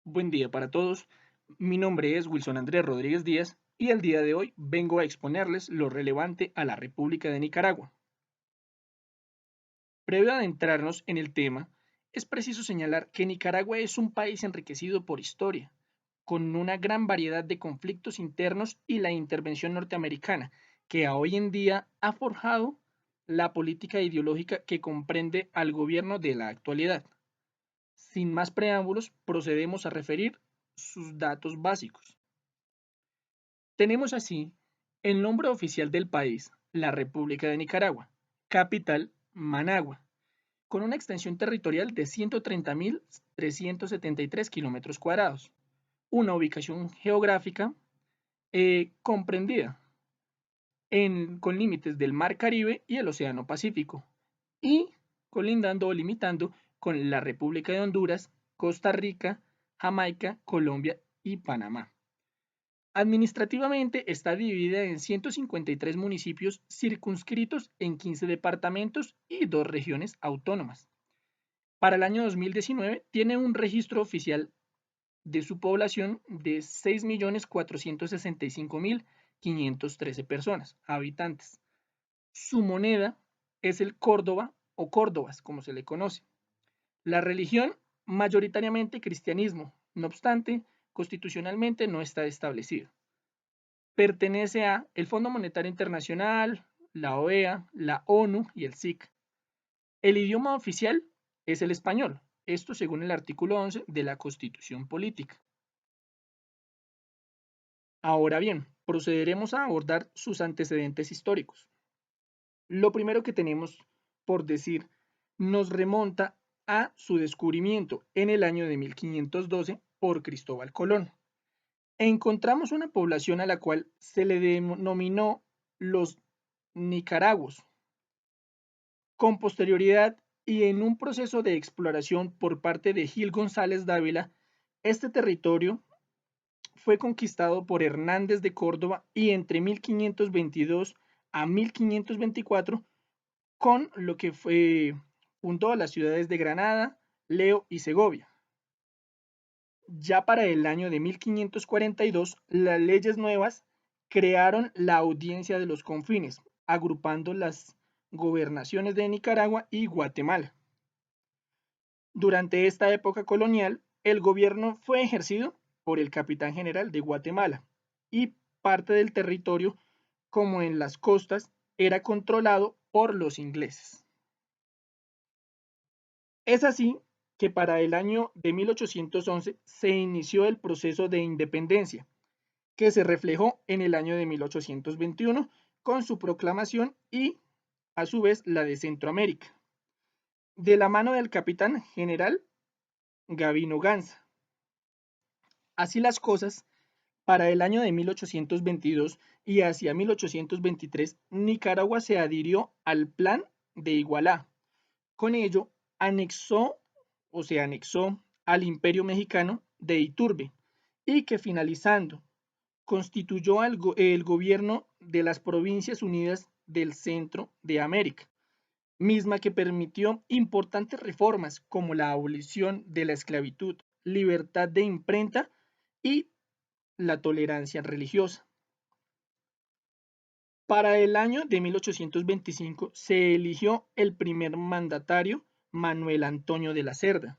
Buen día para todos. Mi nombre es Wilson Andrés Rodríguez Díaz y el día de hoy vengo a exponerles lo relevante a la República de Nicaragua. Previo a adentrarnos en el tema, es preciso señalar que Nicaragua es un país enriquecido por historia, con una gran variedad de conflictos internos y la intervención norteamericana, que a hoy en día ha forjado la política ideológica que comprende al gobierno de la actualidad. Sin más preámbulos, procedemos a referir sus datos básicos. Tenemos así el nombre oficial del país, la República de Nicaragua, capital Managua, con una extensión territorial de 130.373 kilómetros cuadrados, una ubicación geográfica comprendida con límites del Mar Caribe y el Océano Pacífico, y colindando o limitando con la República de Honduras, Costa Rica, Jamaica, Colombia y Panamá. Administrativamente está dividida en 153 municipios circunscritos en 15 departamentos y 2 regiones autónomas. Para el año 2019 tiene un registro oficial de su población de 6.465.513 personas, habitantes. Su moneda es el Córdoba o Córdobas, como se le conoce. La religión, mayoritariamente cristianismo, no obstante, constitucionalmente no está establecido. Pertenece a el Fondo Monetario Internacional, la OEA, la ONU y el SIC. El idioma oficial es el español, esto según el artículo 11 de la Constitución Política. Ahora bien, procederemos a abordar sus antecedentes históricos. Lo primero que tenemos por decir nos remonta a su descubrimiento en el año de 1512 por Cristóbal Colón. Encontramos una población a la cual se le denominó los Nicaraguos. Con posterioridad y en un proceso de exploración por parte de Gil González Dávila, este territorio fue conquistado por Hernández de Córdoba y entre 1522 a 1524 con lo que fundó las ciudades de Granada, Leo y Segovia. Ya para el año de 1542, las leyes nuevas crearon la Audiencia de los Confines, agrupando las gobernaciones de Nicaragua y Guatemala. Durante esta época colonial, el gobierno fue ejercido por el Capitán General de Guatemala y parte del territorio, como en las costas, era controlado por los ingleses. Es así que para el año de 1811 se inició el proceso de independencia, que se reflejó en el año de 1821 con su proclamación y, a su vez, la de Centroamérica, de la mano del capitán general Gavino Ganza. Así las cosas, para el año de 1822 y hacia 1823, Nicaragua se adhirió al Plan de Igualá. Con ello, se anexó al Imperio Mexicano de Iturbe y que finalizando constituyó el gobierno de las Provincias Unidas del Centro de América, misma que permitió importantes reformas como la abolición de la esclavitud, libertad de imprenta y la tolerancia religiosa. Para el año de 1825 se eligió el primer mandatario, Manuel Antonio de la Cerda.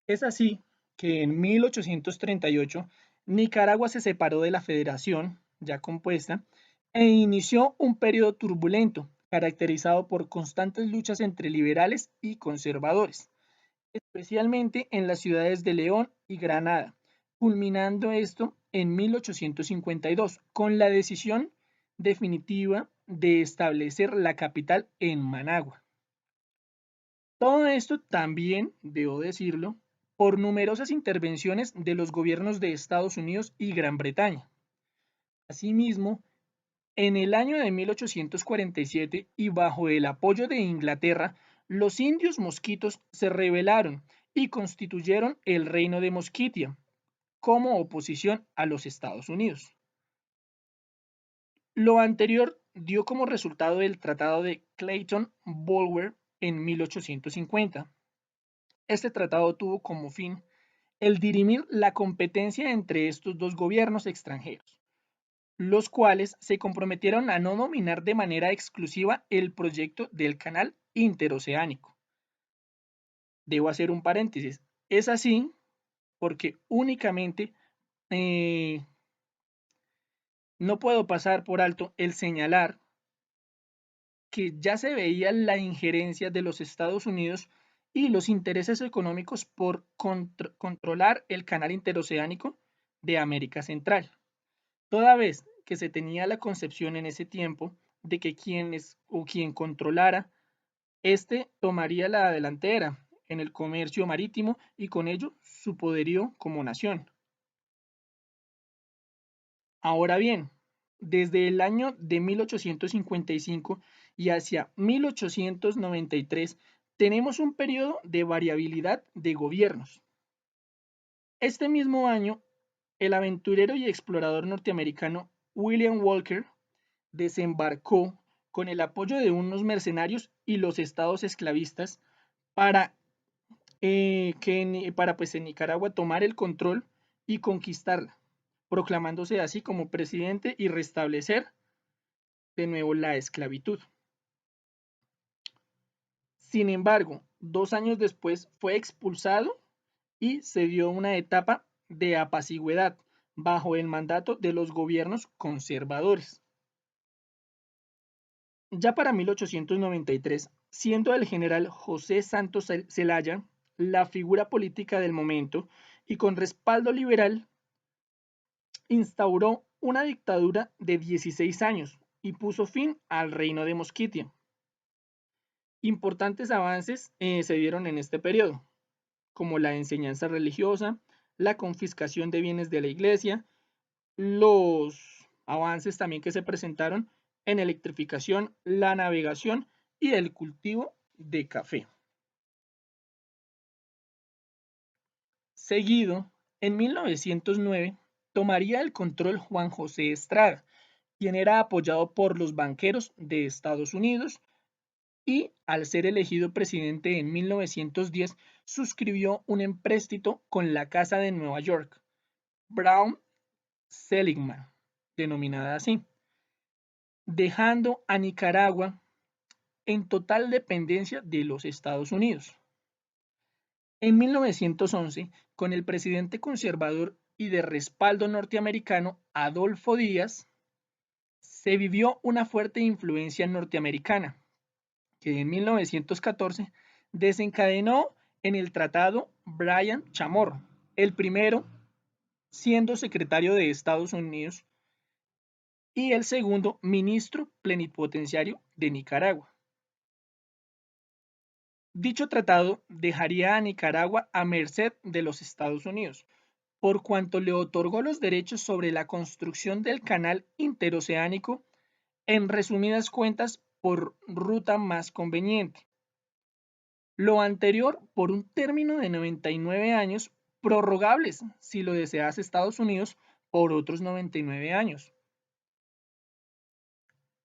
Es así que en 1838 Nicaragua se separó de la federación ya compuesta e inició un periodo turbulento caracterizado por constantes luchas entre liberales y conservadores, especialmente en las ciudades de León y Granada, culminando esto en 1852 con la decisión definitiva de establecer la capital en Managua. Todo esto también, debo decirlo, por numerosas intervenciones de los gobiernos de Estados Unidos y Gran Bretaña. Asimismo, en el año de 1847 y bajo el apoyo de Inglaterra, los indios mosquitos se rebelaron y constituyeron el Reino de Mosquitia como oposición a los Estados Unidos. Lo anterior dio como resultado el Tratado de Clayton-Bulwer en 1850, Este tratado tuvo como fin el dirimir la competencia entre estos dos gobiernos extranjeros, los cuales se comprometieron a no dominar de manera exclusiva el proyecto del canal interoceánico. Debo hacer un paréntesis. Es así porque únicamente eh, no puedo pasar por alto el señalar que ya se veía la injerencia de los Estados Unidos y los intereses económicos por controlar el canal interoceánico de América Central, toda vez que se tenía la concepción en ese tiempo de que quien controlara este tomaría la delantera en el comercio marítimo y con ello su poderío como nación. Ahora bien, desde el año de 1855 y hacia 1893 tenemos un periodo de variabilidad de gobiernos. Este mismo año, el aventurero y explorador norteamericano William Walker desembarcó con el apoyo de unos mercenarios y los estados esclavistas para, para pues, en Nicaragua tomar el control y conquistarla, proclamándose así como presidente y restablecer de nuevo la esclavitud. Sin embargo, 2 años después fue expulsado y se dio una etapa de apacigüedad bajo el mandato de los gobiernos conservadores. Ya para 1893, siendo el general José Santos Zelaya la figura política del momento y con respaldo liberal, instauró una dictadura de 16 años y puso fin al reino de Mosquitia. Importantes avances se dieron en este periodo, como la enseñanza religiosa, la confiscación de bienes de la iglesia, los avances también que se presentaron en electrificación, la navegación y el cultivo de café. Seguido, en 1909, tomaría el control Juan José Estrada, quien era apoyado por los banqueros de Estados Unidos y, al ser elegido presidente en 1910, suscribió un empréstito con la Casa de Nueva York, Brown Seligman, denominada así, dejando a Nicaragua en total dependencia de los Estados Unidos. En 1911, con el presidente conservador y de respaldo norteamericano Adolfo Díaz, se vivió una fuerte influencia norteamericana, que en 1914 desencadenó en el Tratado Bryan Chamorro, el primero siendo secretario de Estados Unidos y el segundo ministro plenipotenciario de Nicaragua. Dicho tratado dejaría a Nicaragua a merced de los Estados Unidos, por cuanto le otorgó los derechos sobre la construcción del canal interoceánico, en resumidas cuentas, por ruta más conveniente. Lo anterior por un término de 99 años, prorrogables si lo desease Estados Unidos por otros 99 años.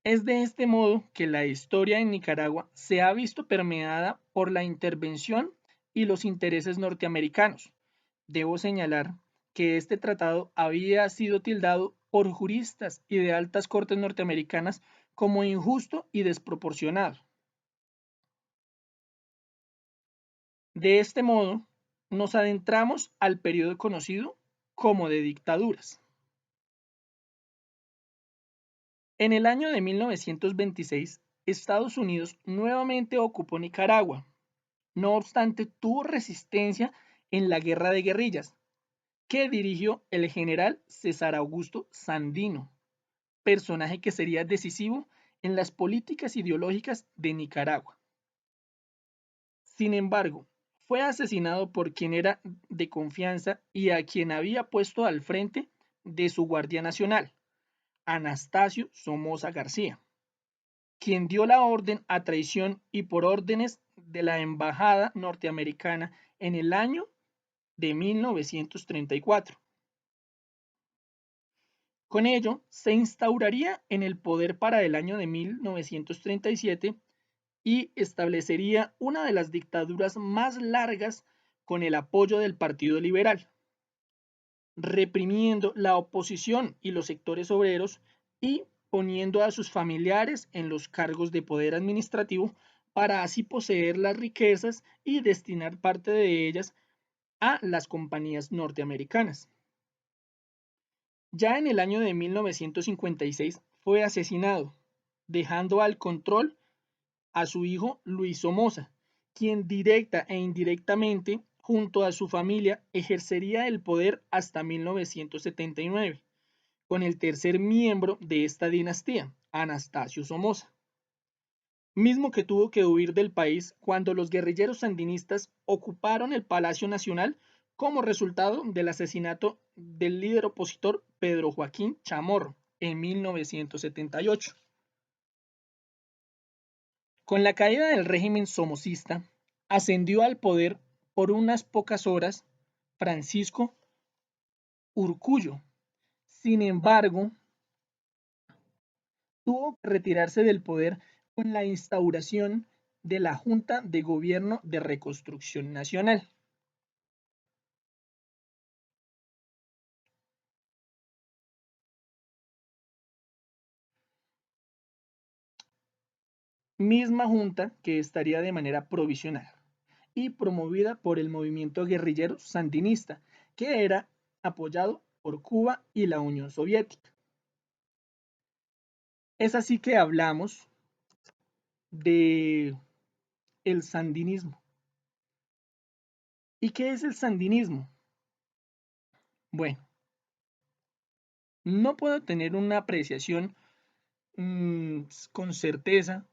Es de este modo que la historia en Nicaragua se ha visto permeada por la intervención y los intereses norteamericanos. Debo señalar que este tratado había sido tildado por juristas y de altas cortes norteamericanas como injusto y desproporcionado. De este modo, nos adentramos al periodo conocido como de dictaduras. En el año de 1926, Estados Unidos nuevamente ocupó Nicaragua. No obstante, tuvo resistencia en la guerra de guerrillas, que dirigió el general César Augusto Sandino, personaje que sería decisivo en las políticas ideológicas de Nicaragua. Sin embargo, fue asesinado por quien era de confianza y a quien había puesto al frente de su Guardia Nacional, Anastasio Somoza García, quien dio la orden a traición y por órdenes de la Embajada norteamericana en el año de 1934. Con ello, se instauraría en el poder para el año de 1937 y establecería una de las dictaduras más largas con el apoyo del Partido Liberal, reprimiendo la oposición y los sectores obreros y poniendo a sus familiares en los cargos de poder administrativo para así poseer las riquezas y destinar parte de ellas a las compañías norteamericanas. Ya en el año de 1956 fue asesinado, dejando al control a su hijo Luis Somoza, quien directa e indirectamente, junto a su familia, ejercería el poder hasta 1979, con el tercer miembro de esta dinastía, Anastasio Somoza, mismo que tuvo que huir del país cuando los guerrilleros sandinistas ocuparon el Palacio Nacional como resultado del asesinato del líder opositor Pedro Joaquín Chamorro en 1978. Con la caída del régimen somocista, ascendió al poder por unas pocas horas Francisco Urcullo. Sin embargo, tuvo que retirarse del poder con la instauración de la Junta de Gobierno de Reconstrucción Nacional. Misma junta que estaría de manera provisional y promovida por el movimiento guerrillero sandinista, que era apoyado por Cuba y la Unión Soviética. Es así que hablamos de el sandinismo. ¿Y qué es el sandinismo? Bueno, no puedo tener una apreciación con certeza,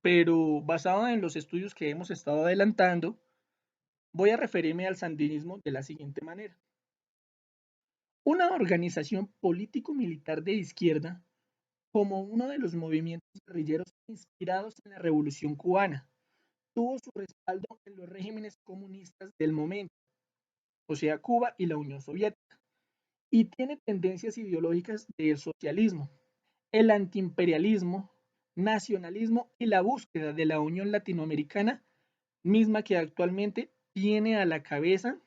pero basado en los estudios que hemos estado adelantando, voy a referirme al sandinismo de la siguiente manera. Una organización político-militar de izquierda como uno de los movimientos guerrilleros inspirados en la Revolución cubana, tuvo su respaldo en los regímenes comunistas del momento, o sea, Cuba y la Unión Soviética, y tiene tendencias ideológicas del socialismo, el antiimperialismo, nacionalismo y la búsqueda de la Unión Latinoamericana, misma que actualmente tiene a la cabeza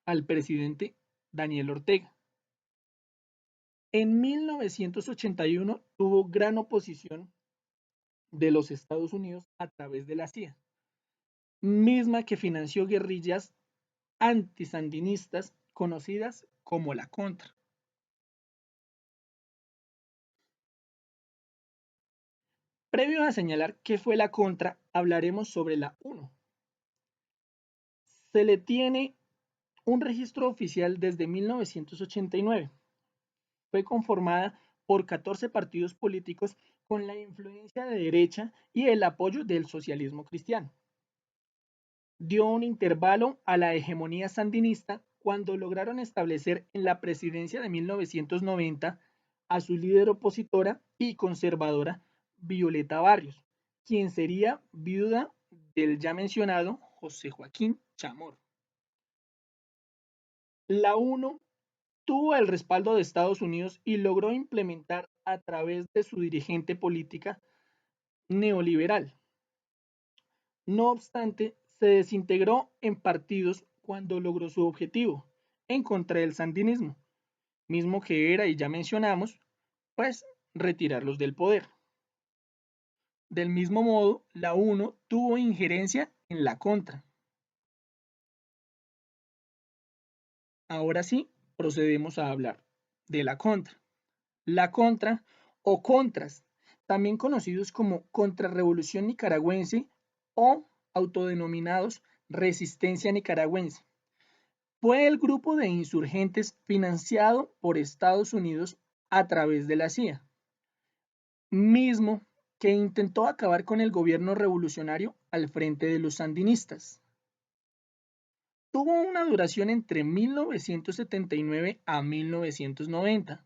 al presidente Daniel Ortega. En 1981 tuvo gran oposición de los Estados Unidos a través de la CIA, misma que financió guerrillas antisandinistas conocidas como la Contra. Previo a señalar qué fue la Contra, hablaremos sobre la 1. Se le tiene un registro oficial desde 1989. Fue conformada por 14 partidos políticos con la influencia de derecha y el apoyo del socialismo cristiano. Dio un intervalo a la hegemonía sandinista cuando lograron establecer en la presidencia de 1990 a su líder opositora y conservadora Violeta Barrios, quien sería viuda del ya mencionado José Joaquín Chamorro. La UNO tuvo el respaldo de Estados Unidos y logró implementar a través de su dirigente política neoliberal. No obstante, se desintegró en partidos cuando logró su objetivo, en contra del sandinismo, mismo que era, y ya mencionamos, pues retirarlos del poder. Del mismo modo, la UNO tuvo injerencia en la Contra. Ahora sí, procedemos a hablar de la Contra. La Contra o Contras, también conocidos como Contrarrevolución Nicaragüense o autodenominados Resistencia Nicaragüense, fue el grupo de insurgentes financiado por Estados Unidos a través de la CIA, mismo que intentó acabar con el gobierno revolucionario al frente de los sandinistas. Tuvo una duración entre 1979 a 1990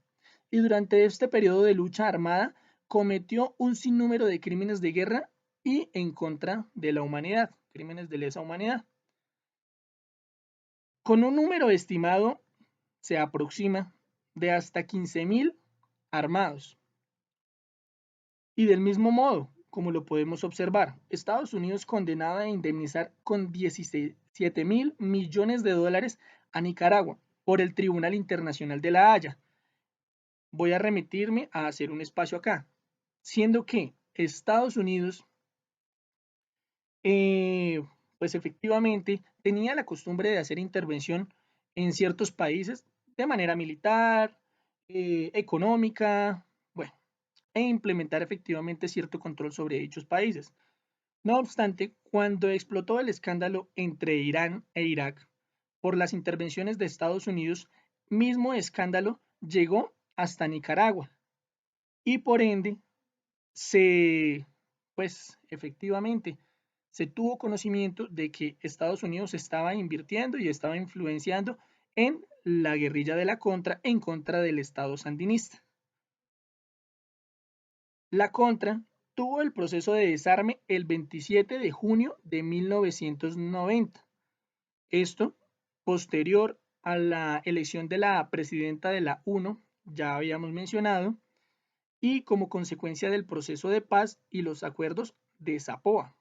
y durante este periodo de lucha armada cometió un sinnúmero de crímenes de guerra y en contra de la humanidad, crímenes de lesa humanidad. Con un número estimado se aproxima de hasta 15.000 armados. Y del mismo modo, como lo podemos observar, Estados Unidos condenaba a indemnizar con 17.000 millones de dólares a Nicaragua por el Tribunal Internacional de La Haya. Voy a remitirme a hacer un espacio acá, siendo que Estados Unidos, eh, pues efectivamente, tenía la costumbre de hacer intervención en ciertos países de manera militar, económica, bueno, e implementar efectivamente cierto control sobre dichos países. No obstante, cuando explotó el escándalo entre Irán e Irak por las intervenciones de Estados Unidos, mismo escándalo llegó hasta Nicaragua y por ende se, pues efectivamente, se tuvo conocimiento de que Estados Unidos estaba invirtiendo y estaba influenciando en la guerrilla de la Contra en contra del Estado sandinista. La Contra tuvo el proceso de desarme el 27 de junio de 1990. Esto posterior a la elección de la presidenta de la ONU, ya habíamos mencionado, y como consecuencia del proceso de paz y los acuerdos de Zapoa.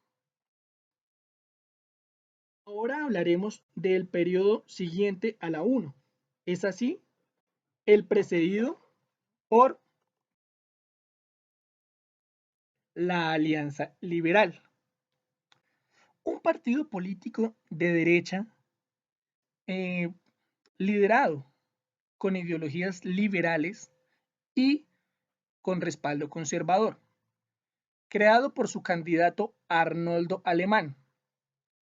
Ahora hablaremos del periodo siguiente a la ONU. Es así, el precedido por la Alianza Liberal, un partido político de derecha eh, liderado con ideologías liberales y con respaldo conservador, creado por su candidato Arnoldo Alemán,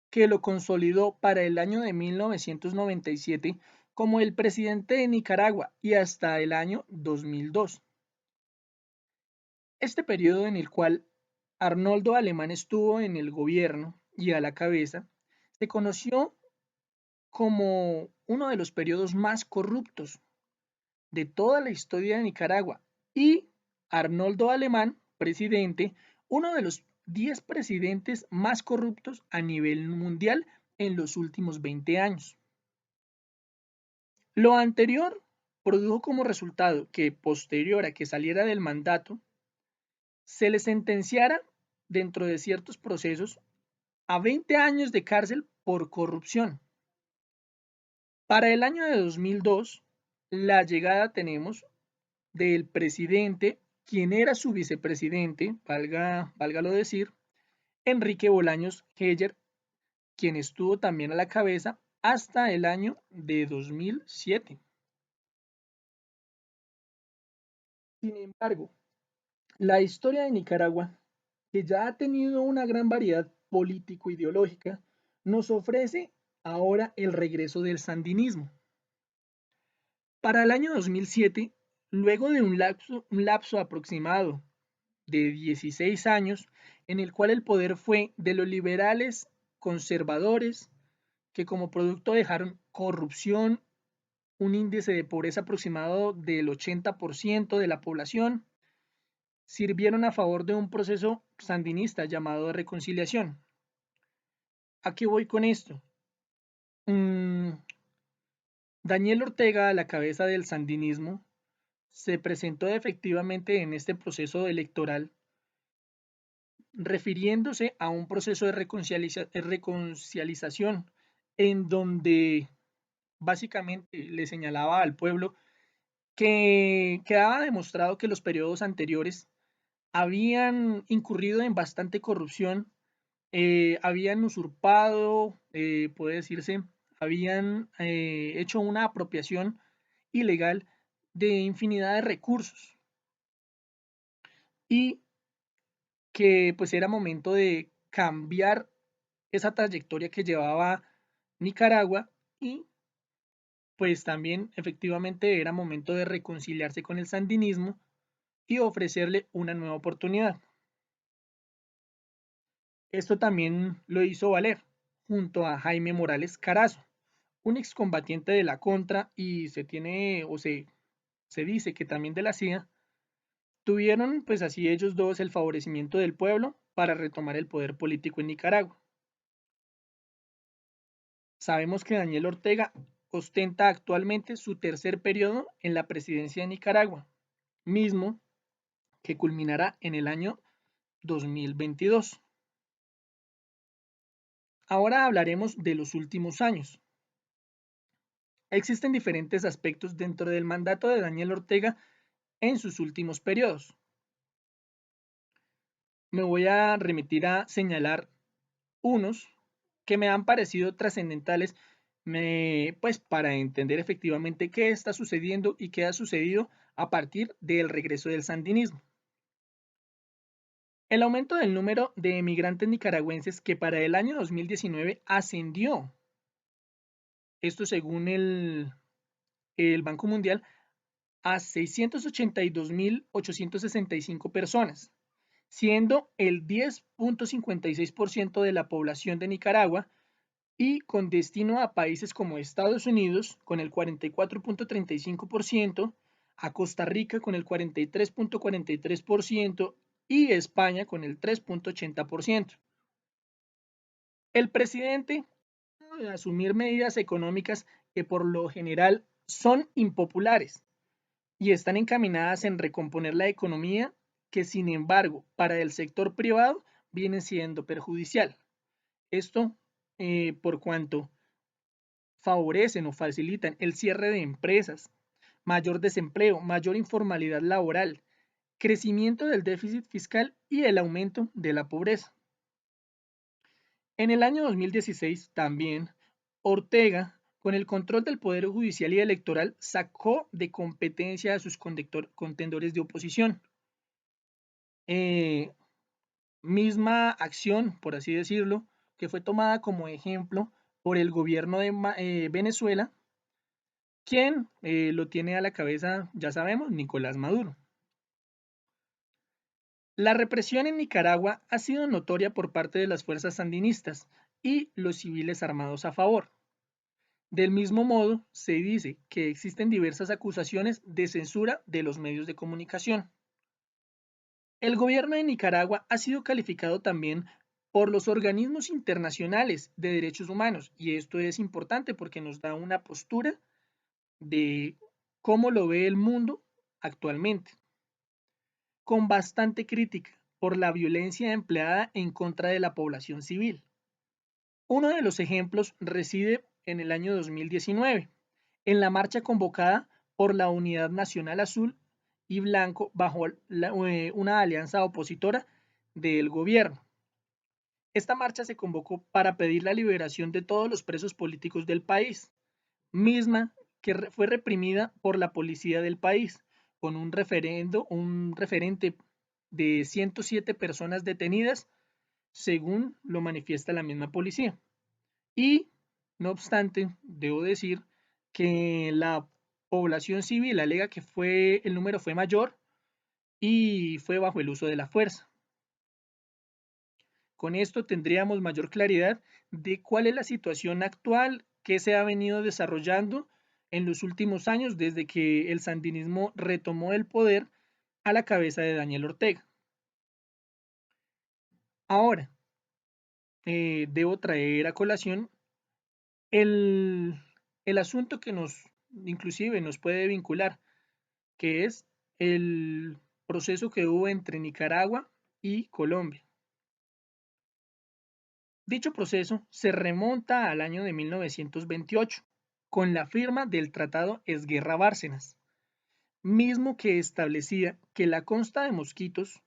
que lo consolidó para el año de 1997 como el presidente de Nicaragua y hasta el año 2002. Este periodo en el cual Arnoldo Alemán estuvo en el gobierno y a la cabeza, se conoció como uno de los periodos más corruptos de toda la historia de Nicaragua y Arnoldo Alemán, presidente, uno de los 10 presidentes más corruptos a nivel mundial en los últimos 20 años. Lo anterior produjo como resultado que, posterior a que saliera del mandato, se le sentenciara dentro de ciertos procesos a 20 años de cárcel por corrupción. Para el año de 2002, la llegada tenemos del presidente, quien era su vicepresidente, válgalo decir, Enrique Bolaños Heyer, quien estuvo también a la cabeza hasta el año de 2007. Sin embargo, la historia de Nicaragua, que ya ha tenido una gran variedad político-ideológica, nos ofrece ahora el regreso del sandinismo. Para el año 2007, luego de un lapso aproximado de 16 años, en el cual el poder fue de los liberales conservadores, que como producto dejaron corrupción, un índice de pobreza aproximado del 80% de la población, sirvieron a favor de un proceso sandinista llamado de reconciliación. ¿A qué voy con esto? Daniel Ortega, a la cabeza del sandinismo, se presentó efectivamente en este proceso electoral refiriéndose a un proceso de reconciliación en donde básicamente le señalaba al pueblo que quedaba demostrado que los periodos anteriores habían incurrido en bastante corrupción, habían usurpado, puede decirse, habían hecho una apropiación ilegal de infinidad de recursos y que pues era momento de cambiar esa trayectoria que llevaba Nicaragua y pues también efectivamente era momento de reconciliarse con el sandinismo y ofrecerle una nueva oportunidad. Esto también lo hizo valer junto a Jaime Morales Carazo, un excombatiente de la Contra y se dice que también de la CIA, tuvieron pues así ellos dos el favorecimiento del pueblo para retomar el poder político en Nicaragua. Sabemos que Daniel Ortega ostenta actualmente su tercer periodo en la presidencia de Nicaragua, mismo que culminará en el año 2022. Ahora hablaremos de los últimos años. Existen diferentes aspectos dentro del mandato de Daniel Ortega en sus últimos periodos. Me voy a remitir a señalar unos que me han parecido trascendentales pues para entender efectivamente qué está sucediendo y qué ha sucedido a partir del regreso del sandinismo. El aumento del número de emigrantes nicaragüenses que para el año 2019 ascendió, esto según el Banco Mundial, a 682.865 personas, siendo el 10.56% de la población de Nicaragua y con destino a países como Estados Unidos con el 44.35%, a Costa Rica con el 43.43% y España con el 3.80%. El presidente debe asumir medidas económicas que por lo general son impopulares y están encaminadas en recomponer la economía que sin embargo para el sector privado viene siendo perjudicial. Esto por cuanto favorecen o facilitan el cierre de empresas, mayor desempleo, mayor informalidad laboral, crecimiento del déficit fiscal y el aumento de la pobreza. En el año 2016 también Ortega, con el control del Poder Judicial y Electoral, sacó de competencia a sus contendores de oposición. Misma acción, por así decirlo, que fue tomada como ejemplo por el gobierno de Venezuela, quien lo tiene a la cabeza, ya sabemos, Nicolás Maduro. La represión en Nicaragua ha sido notoria por parte de las fuerzas sandinistas y los civiles armados a favor. Del mismo modo, se dice que existen diversas acusaciones de censura de los medios de comunicación. El gobierno de Nicaragua ha sido calificado también por los organismos internacionales de derechos humanos y esto es importante porque nos da una postura de cómo lo ve el mundo actualmente, con bastante crítica por la violencia empleada en contra de la población civil. Uno de los ejemplos reside en el año 2019, en la marcha convocada por la Unidad Nacional Azul y Blanco bajo una alianza opositora del gobierno. Esta marcha se convocó para pedir la liberación de todos los presos políticos del país, misma que fue reprimida por la policía del país, con un referente de 107 personas detenidas, según lo manifiesta la misma policía. Y, no obstante, debo decir que la población civil alega que el número fue mayor y fue bajo el uso de la fuerza. Con esto tendríamos mayor claridad de cuál es la situación actual que se ha venido desarrollando en los últimos años desde que el sandinismo retomó el poder a la cabeza de Daniel Ortega. Ahora, debo traer a colación el, el asunto que inclusive nos puede vincular, que es el proceso que hubo entre Nicaragua y Colombia. Dicho proceso se remonta al año de 1928, con la firma del Tratado Esguerra-Bárcenas, mismo que establecía que la costa de Mosquitos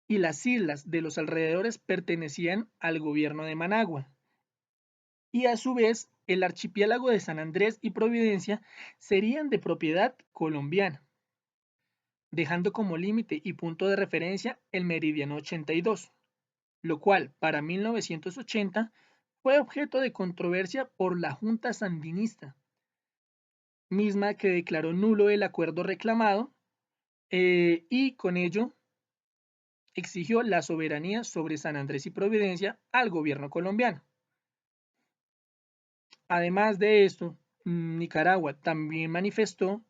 y las islas de los alrededores pertenecían al gobierno de Managua, y a su vez el archipiélago de San Andrés y Providencia serían de propiedad colombiana, dejando como límite y punto de referencia el meridiano 82, lo cual para 1980 fue objeto de controversia por la Junta Sandinista, misma que declaró nulo el acuerdo reclamado y con ello exigió la soberanía sobre San Andrés y Providencia al gobierno colombiano. Además de esto, Nicaragua también manifestó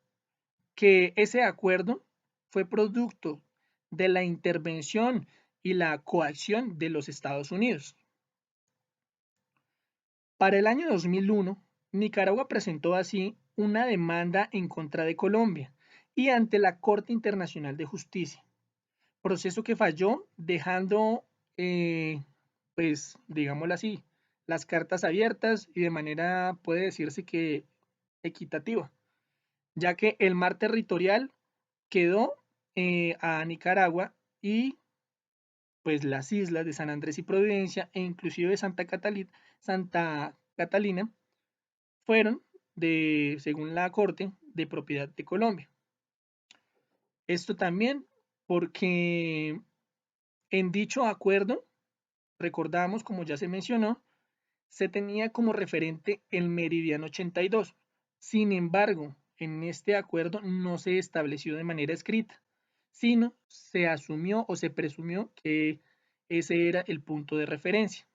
que ese acuerdo fue producto de la intervención y la coacción de los Estados Unidos. Para el año 2001, Nicaragua presentó así una demanda en contra de Colombia y ante la Corte Internacional de Justicia, proceso que falló dejando, pues, digámoslo así, las cartas abiertas y de manera, puede decirse que equitativa, ya que el mar territorial quedó a Nicaragua y pues las islas de San Andrés y Providencia e inclusive Santa Catalina fueron según la Corte, de propiedad de Colombia. Esto también porque en dicho acuerdo, recordamos, como ya se mencionó, se tenía como referente el meridiano 82. Sin embargo, en este acuerdo no se estableció de manera escrita, sino se asumió o se presumió que ese era el punto de referencia.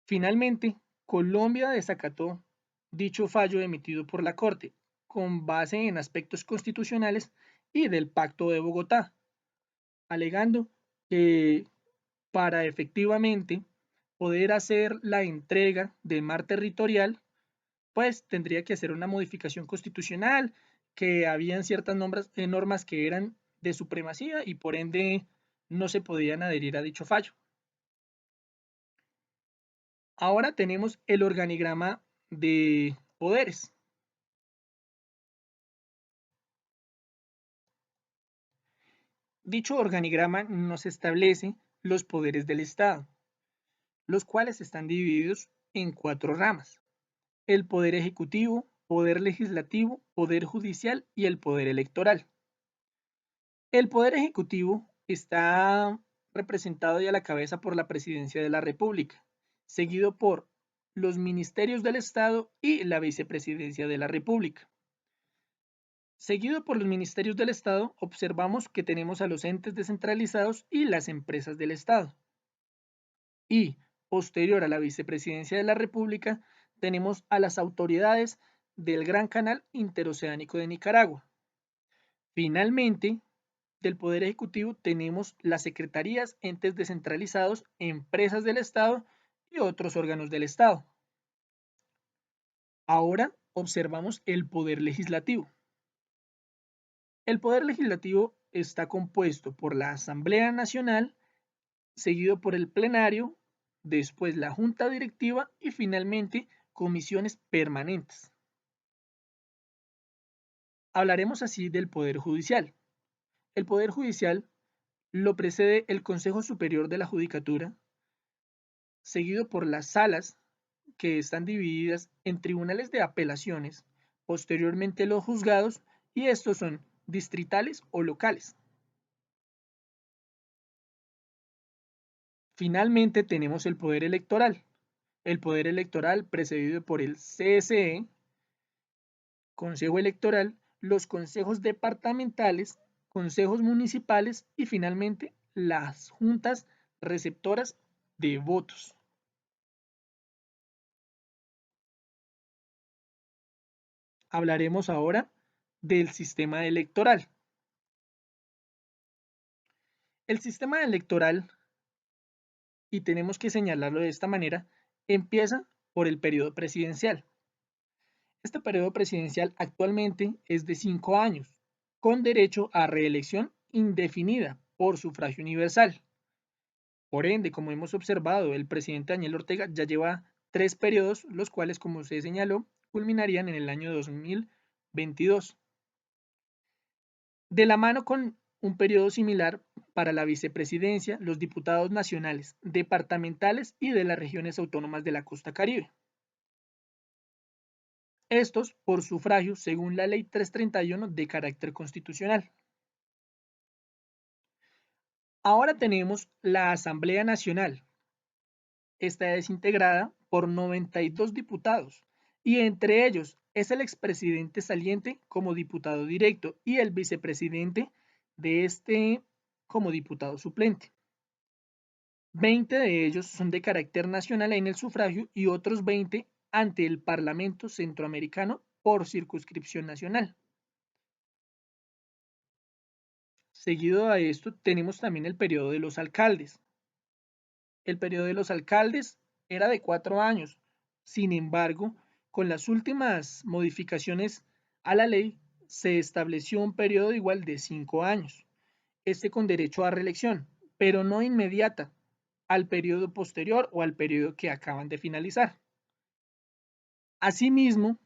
Finalmente, Colombia desacató dicho fallo emitido por la Corte, con base en aspectos constitucionales y del Pacto de Bogotá, alegando que para efectivamente poder hacer la entrega del mar territorial, pues tendría que hacer una modificación constitucional, que habían ciertas normas que eran de supremacía y por ende no se podían adherir a dicho fallo. Ahora tenemos el organigrama de poderes. Dicho organigrama nos establece los poderes del Estado, los cuales están divididos en 4 ramas: el poder ejecutivo, poder legislativo, poder judicial y el poder electoral. El poder ejecutivo está representado y a la cabeza por la Presidencia de la República, seguido por los ministerios del Estado y la Vicepresidencia de la República. Seguido por los ministerios del Estado, observamos que tenemos a los entes descentralizados y las empresas del Estado. Y, posterior a la Vicepresidencia de la República, tenemos a las autoridades del Gran Canal Interoceánico de Nicaragua. Finalmente, del Poder Ejecutivo tenemos las secretarías, entes descentralizados, empresas del Estado y otros órganos del Estado. Ahora observamos el Poder Legislativo. El Poder Legislativo está compuesto por la Asamblea Nacional, seguido por el Plenario, después la Junta Directiva y finalmente comisiones permanentes. Hablaremos así del Poder Judicial. El Poder Judicial lo precede el Consejo Superior de la Judicatura, seguido por las salas, que están divididas en tribunales de apelaciones, posteriormente los juzgados, y estos son distritales o locales. Finalmente tenemos el poder electoral. El poder electoral precedido por el CSE, Consejo Electoral, los consejos departamentales, consejos municipales y finalmente las juntas receptoras de votos. Hablaremos ahora del sistema electoral. El sistema electoral, y tenemos que señalarlo de esta manera, empieza por el periodo presidencial. Este periodo presidencial actualmente es de 5 años, con derecho a reelección indefinida por sufragio universal. Por ende, como hemos observado, el presidente Daniel Ortega ya lleva 3 periodos, los cuales, como se señaló, culminarían en el año 2022. De la mano con un periodo similar para la vicepresidencia, los diputados nacionales, departamentales y de las regiones autónomas de la costa Caribe. Estos por sufragio según la Ley 331 de carácter constitucional. Ahora tenemos la Asamblea Nacional. Esta es integrada por 92 diputados y entre ellos es el expresidente saliente como diputado directo y el vicepresidente de este como diputado suplente. 20 de ellos son de carácter nacional en el sufragio y otros 20 ante el Parlamento Centroamericano por circunscripción nacional. Seguido a esto tenemos también el periodo de los alcaldes. El periodo de los alcaldes era de 4 años. Sin embargo, con las últimas modificaciones a la ley, se estableció un periodo igual de 5 años. con derecho a reelección, pero no inmediata al periodo posterior o al periodo que acaban de finalizar. Asimismo,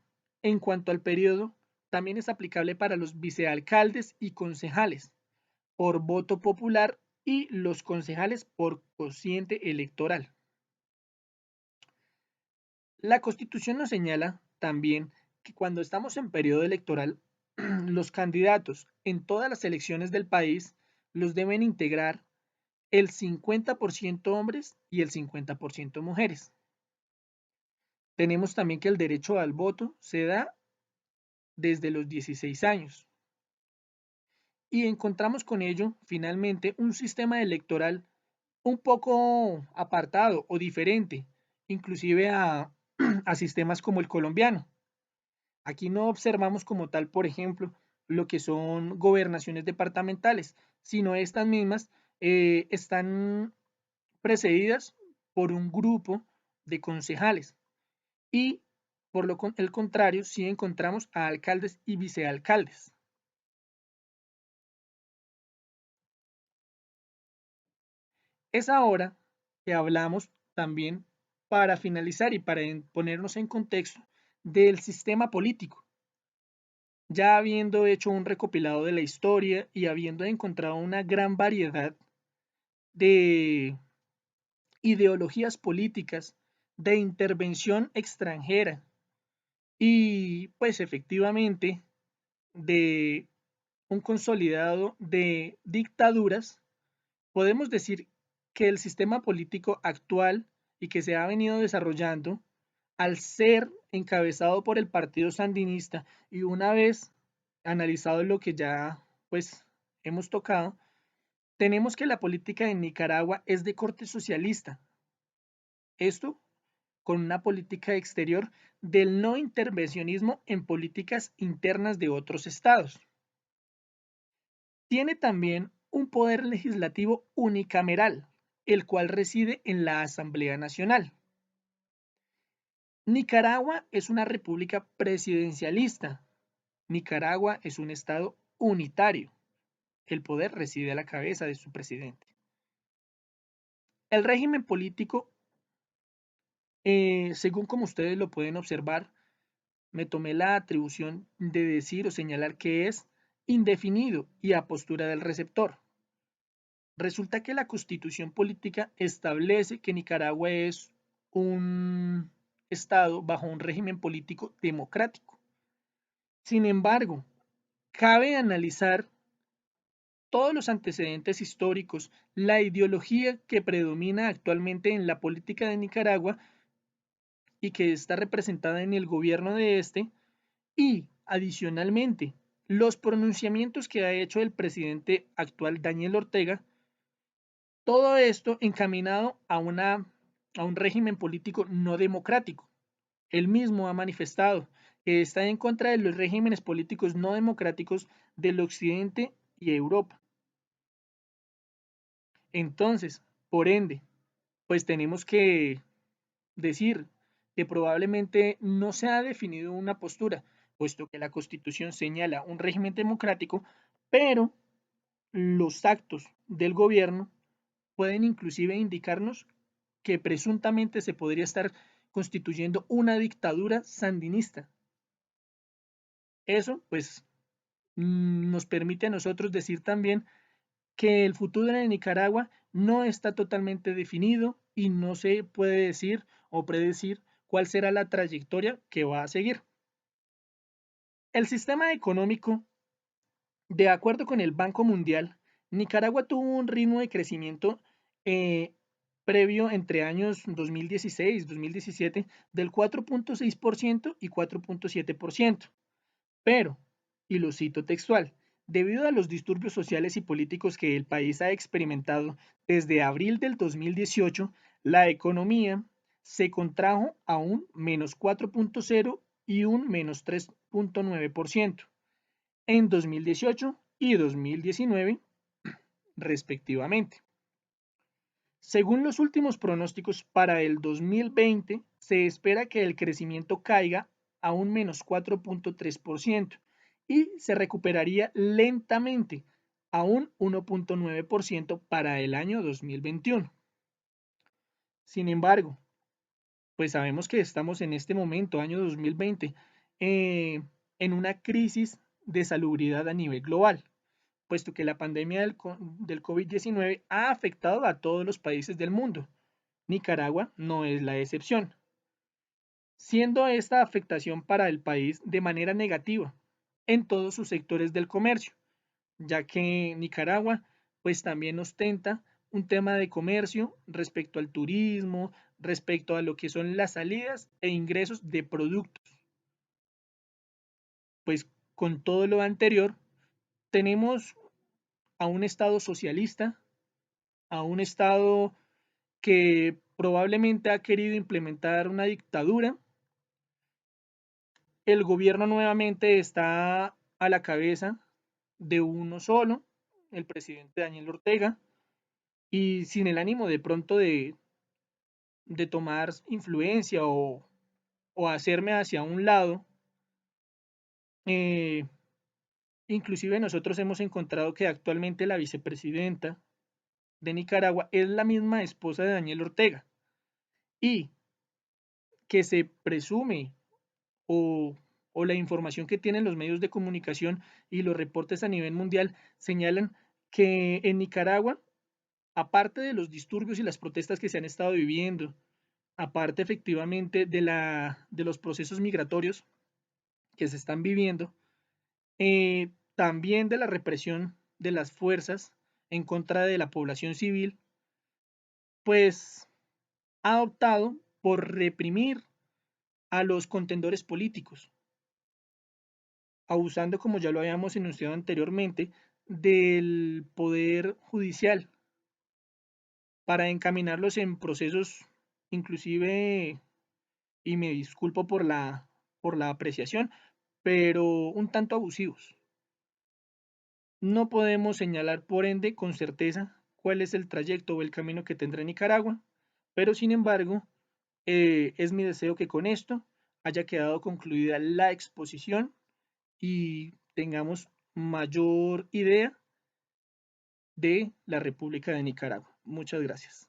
en cuanto al periodo, también es aplicable para los vicealcaldes y concejales por voto popular y los concejales por cociente electoral. La Constitución nos señala también que cuando estamos en periodo electoral, los candidatos en todas las elecciones del país los deben integrar el 50% hombres y el 50% mujeres. Tenemos también que el derecho al voto se da desde los 16 años. Y encontramos con ello, finalmente, un sistema electoral un poco apartado o diferente, inclusive a sistemas como el colombiano. Aquí no observamos como tal, por ejemplo, lo que son gobernaciones departamentales, sino estas mismas están precedidas por un grupo de concejales y por el contrario, sí encontramos a alcaldes y vicealcaldes. Es ahora que hablamos también para finalizar y para ponernos en contexto del sistema político. Ya habiendo hecho un recopilado de la historia y habiendo encontrado una gran variedad de ideologías políticas, de intervención extranjera y pues efectivamente de un consolidado de dictaduras, podemos decir que el sistema político actual y que se ha venido desarrollando, al ser encabezado por el Partido Sandinista y una vez analizado lo que ya pues hemos tocado, tenemos que la política en Nicaragua es de corte socialista. Esto con una política exterior del no intervencionismo en políticas internas de otros estados. Tiene también un poder legislativo unicameral, el cual reside en la Asamblea Nacional. Nicaragua es una república presidencialista. Nicaragua es un estado unitario. El poder reside a la cabeza de su presidente. El régimen político, según como ustedes lo pueden observar, me tomé la atribución de decir o señalar que es indefinido y a postura del receptor. Resulta que la Constitución política establece que Nicaragua es un estado bajo un régimen político democrático. Sin embargo, cabe analizar todos los antecedentes históricos, la ideología que predomina actualmente en la política de Nicaragua y que está representada en el gobierno de este, y adicionalmente los pronunciamientos que ha hecho el presidente actual Daniel Ortega, todo esto encaminado a un régimen político no democrático. Él mismo ha manifestado que está en contra de los regímenes políticos no democráticos del Occidente y Europa. Entonces, por ende, pues tenemos que decir que probablemente no se ha definido una postura, puesto que la Constitución señala un régimen democrático, pero los actos del gobierno pueden inclusive indicarnos que presuntamente se podría estar constituyendo una dictadura sandinista. Eso, pues, nos permite a nosotros decir también que el futuro de Nicaragua no está totalmente definido y no se puede decir o predecir cuál será la trayectoria que va a seguir. El sistema económico, de acuerdo con el Banco Mundial, Nicaragua tuvo un ritmo de crecimiento eh, previo entre años 2016 y 2017 del 4.6% y 4.7%. Pero, y lo cito textual, debido a los disturbios sociales y políticos que el país ha experimentado desde abril del 2018, la economía se contrajo a un menos 4.0 y un menos 3.9% en 2018 y 2019 respectivamente. Según los últimos pronósticos para el 2020, se espera que el crecimiento caiga a un menos 4.3% y se recuperaría lentamente a un 1.9% para el año 2021. Sin embargo, pues sabemos que estamos en este momento, año 2020, en una crisis de salubridad a nivel global, puesto que la pandemia del COVID-19 ha afectado a todos los países del mundo. Nicaragua no es la excepción, siendo esta afectación para el país de manera negativa en todos sus sectores del comercio, ya que Nicaragua pues también ostenta un tema de comercio respecto al turismo, respecto a lo que son las salidas e ingresos de productos. Pues con todo lo anterior, tenemos a un Estado socialista, a un Estado que probablemente ha querido implementar una dictadura. El gobierno nuevamente está a la cabeza de uno solo, el presidente Daniel Ortega, y sin el ánimo de pronto de tomar influencia o hacerme hacia un lado. eh, Inclusive nosotros hemos encontrado que actualmente la vicepresidenta de Nicaragua es la misma esposa de Daniel Ortega y que se presume o, o la información que tienen los medios de comunicación y los reportes a nivel mundial señalan que en Nicaragua, aparte de los disturbios y las protestas que se han estado viviendo, aparte efectivamente de los procesos migratorios que se están viviendo, también de la represión de las fuerzas en contra de la población civil, pues ha optado por reprimir a los contendores políticos, abusando, como ya lo habíamos enunciado anteriormente, del poder judicial para encaminarlos en procesos inclusive, y me disculpo por la apreciación, pero un tanto abusivos. No podemos señalar, por ende, con certeza cuál es el trayecto o el camino que tendrá Nicaragua, pero sin embargo, es mi deseo que con esto haya quedado concluida la exposición y tengamos mayor idea de la República de Nicaragua. Muchas gracias.